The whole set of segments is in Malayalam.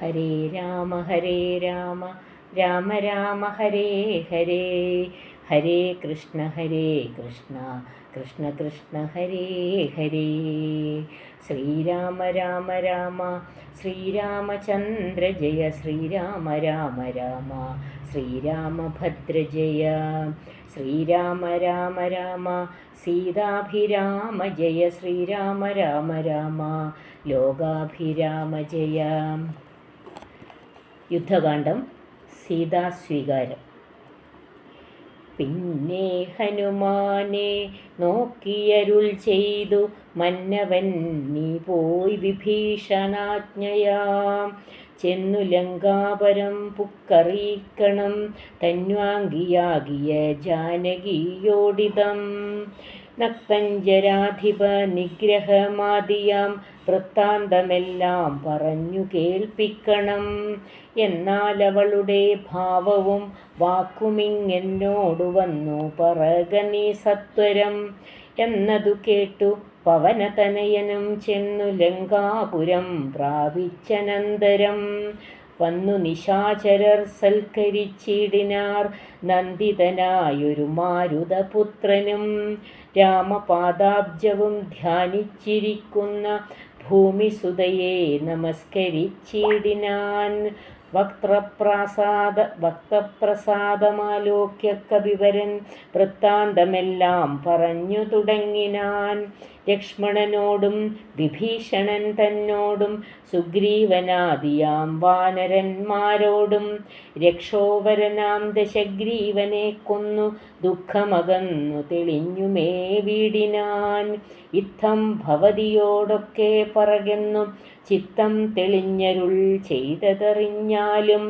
ഹരേ രാമ രാമ രാമ ഹരേ ഹരേ, ഹരേ കൃഷ്ണ കൃഷ്ണ കൃഷ്ണ ഹരേ ഹരേ. ശ്രീരാമ രാമ രാമ ശ്രീരാമചന്ദ്ര ജയ, ശ്രീരാമ രാമ രാമ ശ്രീരാമഭദ്ര ജയ, ശ്രീരാമ രാമ രാമ സീതാഭിരാമ ജയ, ശ്രീരാമ രാമ രാമ ലോകാഭിരാമ ജയ. യുദ്ധകാന്ഡം സീതാസ്വീകാരം. പിന്നെ ഹനുമാനെ നോക്കിയരുൾ ചെയ്തു മന്നവൻ, നീ പോയി വിഭീഷണാജ്ഞയാം ചെന്നു ലങ്കാപരം പുക്കറിയിക്കണം തന്വാങ്കിയാകിയ ജാനകിയോടിതം. നക്തഞ്ചരാധിപ നിഗ്രഹമാദിയാം വൃത്താന്തമെല്ലാം പറഞ്ഞു കേൾപ്പിക്കണം. എന്നാൽ അവളുടെ ഭാവവും വാക്കുമിങ്ങെന്നോടു വന്നു പറക നീ സത്വരം. എന്നതു കേട്ടു പവനതനയനും ചെന്നു ലങ്കാപുരം പ്രാപിച്ചനന്തരം. വന്നു നിശാചരർ സൽക്കരിച്ചിടിനാർ നന്ദിതനായൊരു മാരുതപുത്രനും. രാമപാദാബ്ജവും ധ്യാനിച്ചിരിക്കുന്ന ഭൂമിസുതയെ നമസ്കരിച്ചിടിനാൻ. വക്തപ്രസാദമാലോക്യ കവിവരൻ വൃത്താന്തമെല്ലാം പറഞ്ഞു തുടങ്ങിനാൻ. ലക്ഷ്മണനോടും വിഭീഷണൻ തന്നോടും സുഗ്രീവനാദിയാം വാനരന്മാരോടും രക്ഷോവരനാം ദശഗ്രീവനെ കൊന്നു ദുഃഖമകന്നു തെളിഞ്ഞുമേ വീടിനാൻ. ഇത്തം ഭവതിയോടൊക്കെ പറകെന്നു ചിത്തം തെളിഞ്ഞരുൾ ചെയ്തതറിഞ്ഞാലും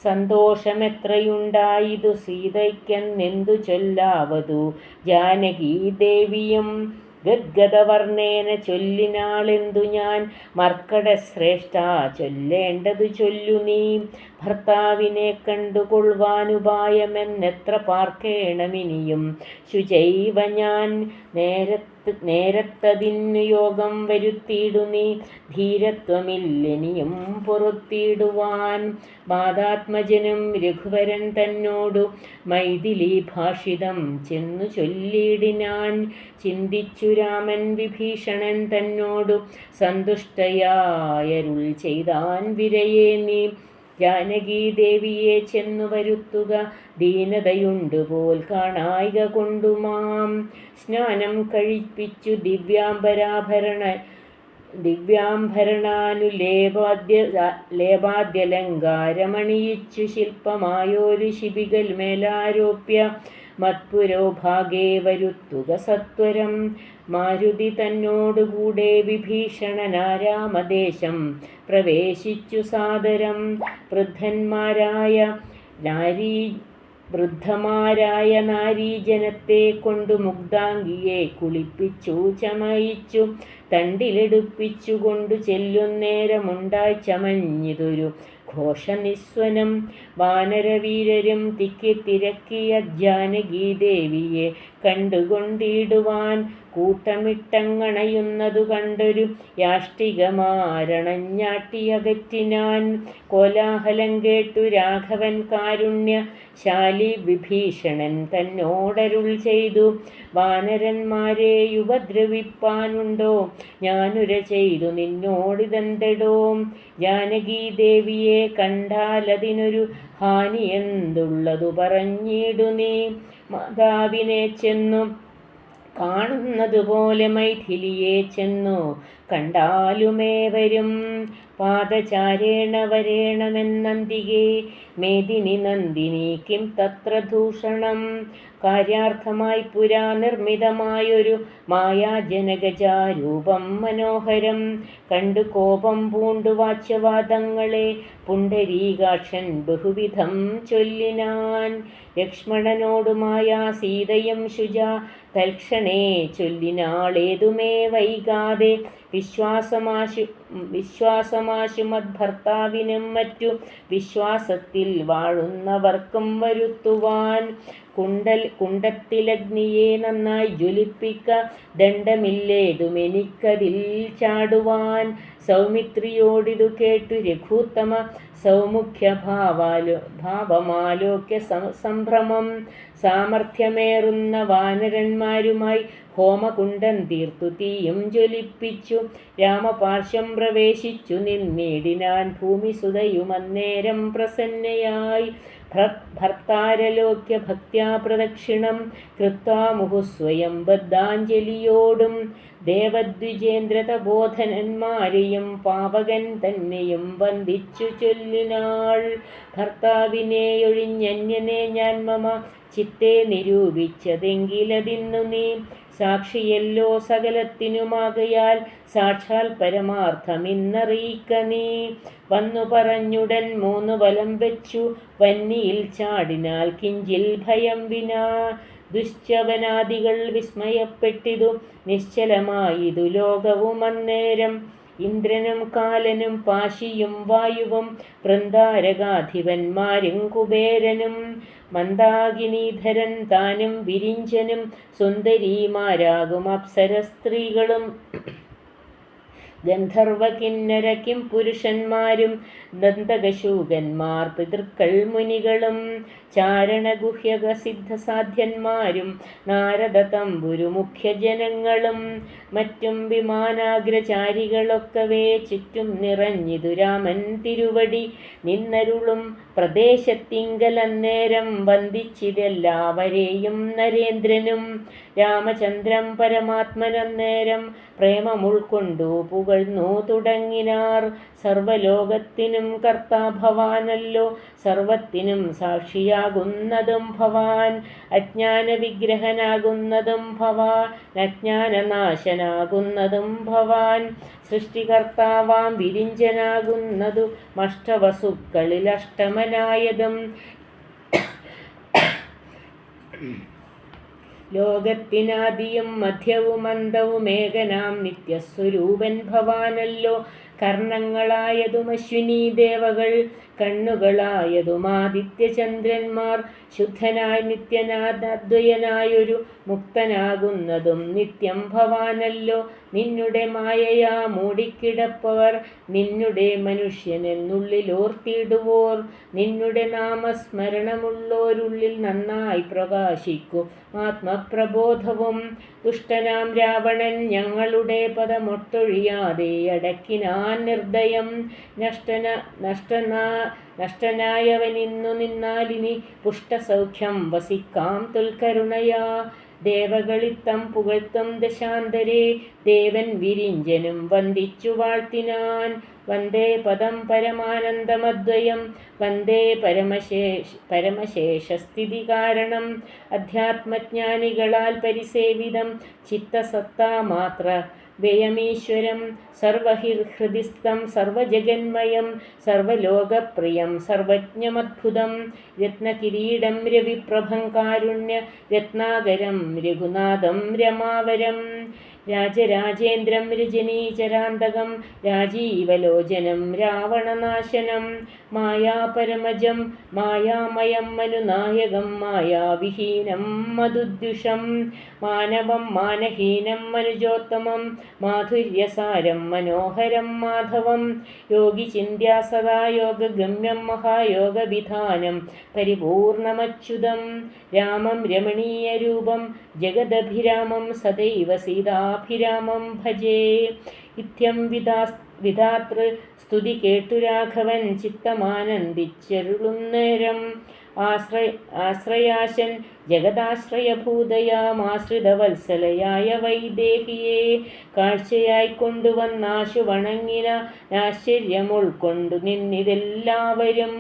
സന്തോഷമെത്രയുണ്ടായിതു സീതയ്ക്കെന്നെന്തു ചൊല്ലാവതു ജാനകീദേവിയും. ഗദ്ഗദവർണ്ണേന ചൊല്ലിനാളെന്തു ഞാൻ മർക്കടശ്രേഷ്ഠ ചൊല്ലേണ്ടതു ചൊല്ലു നീ. ഭർത്താവിനെ കണ്ടുകൊള്ളുവാനുപായമെന്നെത്ര പാർക്കേണമിനിയും ശുചൈവ ഞാൻ. നേരത്തതിന്നു യോഗം വരുത്തിയിടു നീ, ധീരത്വമില്ലെനിയും പൊറുത്തിടുവാൻ. മാതാത്മജനും രഘുവരൻ തന്നോടു മൈഥിലി ഭാഷിതം ചെന്നു ചൊല്ലിയിടിനാൻ. ചിന്തിച്ചു രാമൻ വിഭീഷണൻ തന്നോടു സന്തുഷ്ടയായരുൾ ചെയ്താൻ വിരയേ നീ. ജാനകീദേവിയെ ചെന്നു വരുത്തുക, ദീനതയുണ്ട് പോൽ കാണായിക കൊണ്ടുമാം. സ്നാനം കഴിപ്പിച്ചു ദിവ്യാംഭരണാനുലേപാദ്യലങ്കാരമണിയിച്ചു ശില്പമായോരു ശിബികൽ മേലാരോപ്യ മത്പുരോഭാഗേ വരുത്തുക സത്വരം. മാരുതി തന്നോടുകൂടെ വിഭീഷണനാരാമദേശം പ്രവേശിച്ചു സാദരം. വൃദ്ധമാരായ നാരീജനത്തെ കൊണ്ടു മുഗ്ധാംഗിയെ കുളിപ്പിച്ചു ചമയിച്ചു തണ്ടിലെടുപ്പിച്ചു കൊണ്ടു ചെല്ലുന്നേരമുണ്ടായി ചമഞ്ഞിതൊരു ഘോഷനിസ്വനം. വാനരവീരരും തിക്കിത്തിരക്കിയ ജാനകീദേവിയെ കണ്ടുകൊണ്ടിടുവാൻ കൂട്ടമിട്ടങ്ങണയുന്നതു കണ്ടൊരു യാഷ്ടികമാരണഞ്ഞാട്ടിയകറ്റിനാൻ. കോലാഹലം കേട്ടു രാഘവൻ കാരുണ്യശാലി വിഭീഷണൻ തന്നോടരുൾ ചെയ്തു, വാനരന്മാരെ ഉപദ്രവിപ്പാനുണ്ടോ? ഞാനുര ചെയ്തു നിന്നോടിതെന്തെടോ? ജാനകീദേവിയെ കണ്ടാലതിനൊരു ഹാനി എന്തുള്ളതു പറഞ്ഞിടു നീ. മാതാവിനെ ചെന്നു കാണുന്നതുപോലെ മൈഥിലിയെ ചെന്നു കണ്ടാലുമേവരും. പാദചാരേണ വരേണമെന്നന്തികേ മേദിനി നന്ദിനി കിം തത്ര ദൂഷണം. കാര്യാർത്ഥമായി പുരാ നിർമ്മിതമായൊരു മായാജനകജാരൂപം മനോഹരം കണ്ടു കോപം പൂണ്ടു വാച്യവാദങ്ങളെ പുണ്ടരീകാക്ഷൻ ബഹുവിധം ചൊല്ലിനാൻ. ലക്ഷ്മണനോടുമായ സീതയും ശുച തൽക്ഷണേ ചൊല്ലിനാളേതുമേ വൈകാതെ. വിശ്വാസമാശു മദ്ഭർത്താവിനും മറ്റു വിശ്വാസത്തിൽ വാഴുന്നവർക്കും വരുത്തുവാൻ. കുണ്ടത്തിലഗ്നിയെ നന്നായി ജ്വലിപ്പിക്ക, ദണ്ഡമില്ലേതുമെനിക്കതിൽ ചാടുവാൻ. സൗമിത്രിയോടിതു കേട്ടു രഘുത്തമ സൗമുഖ്യ ഭാവമാലോക്യ സംഭ്രമം. സാമർഥ്യമേറുന്ന വാനരന്മാരുമായി ഹോമകുണ്ടം തീർത്തു തീയും ജ്വലിപ്പിച്ചു രാമപാർശ്വം പ്രവേശിച്ചു നിന്നിടിനാൻ. ഭൂമിസുതയുമന്നേരം പ്രസന്നയായി ഭർത്താരലോക്യ ഭക്ത്യാ പ്രദക്ഷിണം കൃത്വാ മുഹുസ്വയം ബദ്ധാഞ്ജലിയോടും. ദേവദ്വിജേന്ദ്രതബോധനന്മാരെയും പാവകൻ തന്നെയും വന്ദിച്ചു ചൊല്ലിനാൾ. ഭർത്താവിനെയൊഴിഞ്ഞന്യനെ ഞാൻ മമ ചിത്തെ നിരൂപിച്ചതെങ്കിലതിന്നു നീ സാക്ഷിയല്ലോ സകലത്തിനുമാകയാൽ സാക്ഷാൽ പരമാർത്ഥമിന്നറിയിക്ക നീ. വന്നു പറഞ്ഞുടൻ 3 വലം വെച്ചു വന്നിയിൽ ചാടിനാൽ കിഞ്ചിൽ ഭയം വിനാ. ദുശ്ചവനാദികൾ വിസ്മയപ്പെട്ടിതു നിശ്ചലമായിതു ലോകവും അന്നേരം. ഇന്ദ്രനും കാലനും പാശിയും വായുവും വൃന്ദാരകാധിപന്മാരും കുബേരനും മന്ദാകിനീധരൻ താനും വിരിഞ്ചനും സുന്ദരീമാരാകും അപ്സര സ്ത്രീകളും ഗന്ധർവ കിന്നര കിം പുരുഷന്മാരും ദന്തകശൂകന്മാർ പിതൃക്കൾ മുനികളും ചാരണഗുഹ്യക സിദ്ധസാധ്യന്മാരും നാരദ തമ്പുരു മുഖ്യജനങ്ങളും മറ്റും വിമാനാഗ്രചാരികളൊക്കവേ ചുറ്റും നിറഞ്ഞിതു രാമൻ തിരുവടി നിന്നരുളും പ്രദേശത്തിങ്കലന്നേരം വന്ദിച്ചിതെല്ലാവരെയും നരേന്ദ്രനും. രാമചന്ദ്രം പരമാത്മനന്നേരം പ്രേമമുൾക്കൊണ്ടു പുകഴ്ന്നു തുടങ്ങിനാർ. സർവലോകത്തിനും കർത്താഭവാനല്ലോ സർവത്തിനും സാക്ഷിയാകുന്നതും ഭവാൻ. അജ്ഞാന വിഗ്രഹനാകുന്നതും ഭവാൻ, അജ്ഞാനനാശനാകുന്നതും ഭവാൻ. സൃഷ്ടികർത്താവാം വിരിഞ്ചനാകുന്നതു മഷ്ടവസുക്കളിൽ അഷ്ടമനായതും. ലോകത്തിനാദിയും മധ്യവും അന്തവും ഏകനാം നിത്യസ്വരൂപൻ ഭവാനല്ലോ. കർണങ്ങളായതും അശ്വിനീ ദേവകൾ, കണ്ണുകളായതും ആദിത്യചന്ദ്രന്മാർ. ശുദ്ധനായി നിത്യനാദ്വയനായൊരു മുക്തനാകുന്നതും നിത്യം ഭവാനല്ലോ. നിന്നുടെ മായയാ മൂടിക്കിടപ്പവർ നിന്നുടെ മനുഷ്യനെന്നുള്ളിലോർത്തിടുവോർ. നിന്നുടെ നാമസ്മരണമുള്ളോരുള്ളിൽ നന്നായി പ്രകാശിക്കും ആത്മപ്രബോധവും. ദുഷ്ടനാം രാവണൻ ഞങ്ങളുടെ പദമൊട്ടൊഴിയാതെ അടക്കിനാൻ നിർദ്ദയം. നഷ്ടനായവനിന്നു നിന്നാലിനി പുഷ്ടസൗഖ്യം വസിക്കാം തുൽക്കരുണയാ. ദേവകളിത്തം പുകഴ്ത്തും ദശാന്തരേ ദേവൻ വിരിഞ്ചനും വന്ദിച്ചു വാഴ്ത്തിനാൻ. വന്ദേ പദം പരമാനന്ദമദ്വയം വന്ദേ പരമശേഷസ്ഥിതി കാരണം. അധ്യാത്മജ്ഞാനികളാൽ പരിസേവിതം ചിത്തസത്താമാത്ര വ്യയമീശ്വരം. സർവഹൃദിസ്ഥം സർവജഗന്മയം സർവലോകപ്രിയം സർവജ്ഞമദ്ഭുതം. രത്നകിരീടം രവിപ്രഭം കാരുണ്യ രത്നാകരം രഘുനാഥം രമാവരം. രാജരാജേന്ദ്രം രജനീചരാന്തകം രാജീവലോചനം രാവണനാശനം. മായാപരമജം മായാമയം മനുനായകം മായാവിഹീനം മധുദ്യുഷം. മാനവം മാനഹീനം മനുജോത്തമം മാധുര്യസാരം മനോഹരം മാധവം. യോഗിചിന്യാ സദാ യോഗഗമ്യം മഹായോഗവിധാനം പരിപൂർണമച്യുതം. രാമം രമണീയരൂപം ജഗദഭിരാമം സദൈവ സീതാഭിരാമം ഭജേ. ഇത്യം വിധാതൃ സ്തുതി കേട്ടു രാഘവൻ ചിത്തമാനന്ദിച്ചരുളുന്നേരം. ആശ്രയാശൻ ജഗദാശ്രയഭൂതയാമാശ്രിതവത്സലയായ വൈദേഹിയെ കാഴ്ചയായി കൊണ്ടുവന്നാശു വണങ്ങിന ആശ്ചര്യമുൾക്കൊണ്ടു നിന്നിതെല്ലാവരും.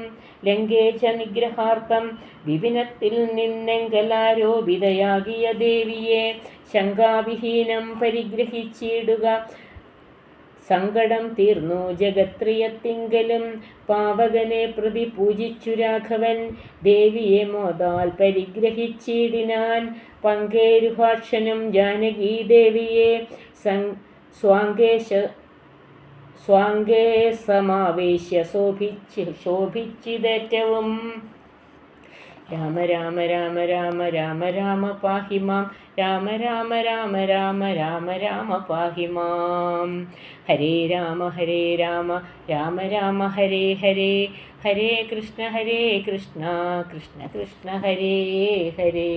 ലങ്കേച്ച നിഗ്രഹാർത്ഥം വിപിനത്തിൽ നിന്നെങ്കലാരോപിതയാകിയ ദേവിയെ ശങ്കാവിഹീനം പരിഗ്രഹിച്ചിടുക. സങ്കടം തീർന്നു ജഗത്രിയത്തിങ്കലും പാവകനെ പ്രതി പൂജിച്ചു രാഘവൻ. ദേവിയെ മോദാൽ പരിഗ്രഹിച്ചിടിനാൻ. പങ്കേരുഭാക്ഷനും ജാനകീദേവിയെ സ്വാംഗേ സമാവേശ്യ ശോഭിച്ചിതേറ്റവും. രാമ രാമ രാമ രാമ രാമ രാമ പാഹി മാം. രാമ രാമ രാമ രാമ രാമ രാമ പാഹി മാം. ഹരേ രാമ രാമ രാമ ഹരേ ഹരേ, ഹരേ കൃഷ്ണ കൃഷ്ണ കൃഷ്ണ ഹരേ ഹരേ.